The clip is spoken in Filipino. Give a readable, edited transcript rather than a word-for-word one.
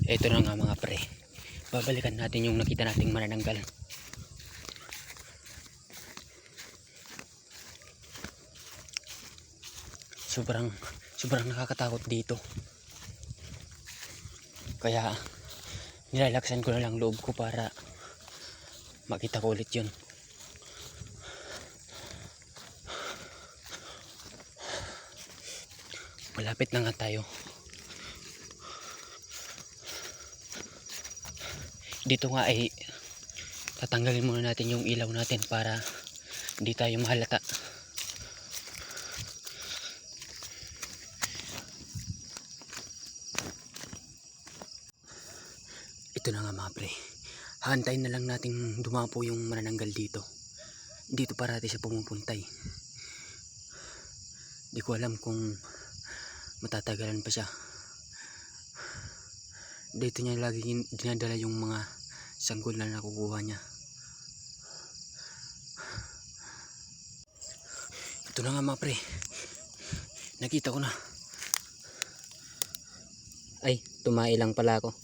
Ito na nga mga pre, babalikan natin yung nakita nating manananggal. Sobrang nakakatakot dito, kaya nilalaksan ko na lang loob ko para makita ko ulit yun. Malapit na nga tayo. Dito nga ay tatanggalin muna natin yung ilaw natin para hindi tayo mahalata. Ito na nga mga pre, haantayin na lang natin dumapo yung manananggal dito. Dito parati siya pumupuntay. Di ko alam kung matatagalan pa siya. Dito niya lagi dinadala yung mga sanggol na nakukuha niya. Ito na nga mga pre, nakita ko na. Ay, tumailang pala ako.